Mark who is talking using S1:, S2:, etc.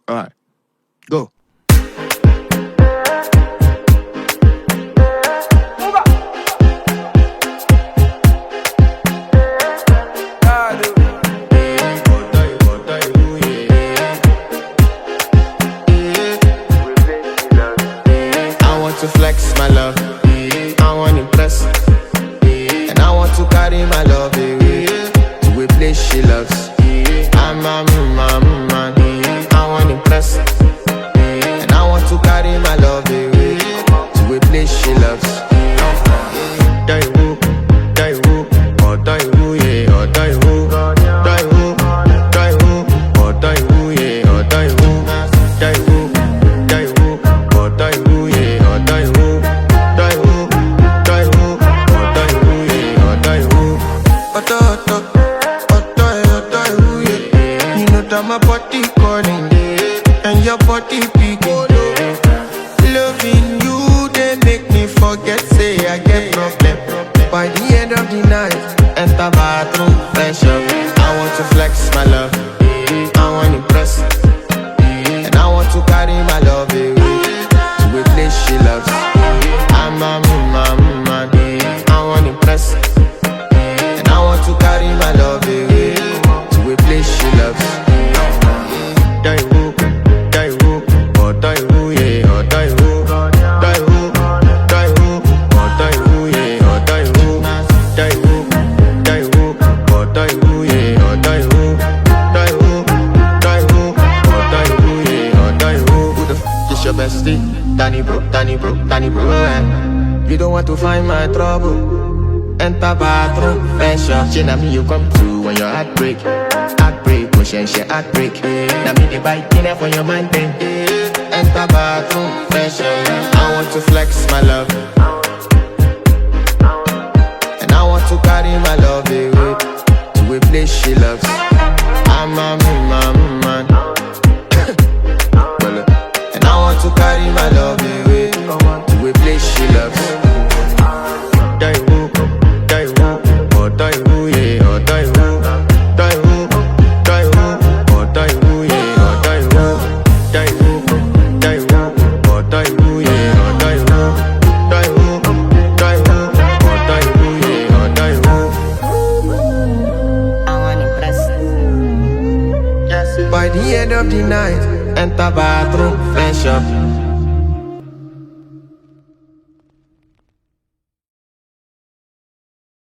S1: Alright, go. I want to flex my love, I want to impress, and I want to carry my love away to a place she loves. I'm a man, I want to impress, and I want to carry my love away to a place she loves. Die woo, oh die woo, yeah, oh die woo, die woo, oh die woo, yeah, oh die woo, die woo, oh die woo, yeah, oh die woo, die woo, oh die woo, yeah, oh die woo. Die woo, yeah. You know that my body calling, and your body picking. Loving you, they make me forget, say I get problem. By the end of the night, enter bathroom, fresh up. I want to flex my love, I want to impress, and I want to carry my love away to a place she loves. I'm a man, I want to impress, and I want to carry my love away to a place she loves. Die woo, oh die woo, yeah, oh die woo, die woo, oh die woo, yeah, oh die woo, die woo, oh die woo, yeah, oh die woo, die woo, oh die woo, yeah, oh die woo. Who the is your bestie? Danny bro, You don't want to find my trouble. Enter bathroom, fresh up. She na me you come to when your heartbreak, motion she heartbreak. Na me the bite dinner for your man then. Enter bathroom, fresh up. I want to flex my love, and I want to carry my love away to a place she loves. I'm a man, and I want to carry my love away to a place she loves. Die woo, oh die woo, yeah, oh die woo, oh die woo, yeah, oh die woo, oh die woo, yeah, oh die woo, oh die woo, yeah, oh die woo.
S2: I want to impress.
S1: By the end of the night, enter bathroom, fresh up.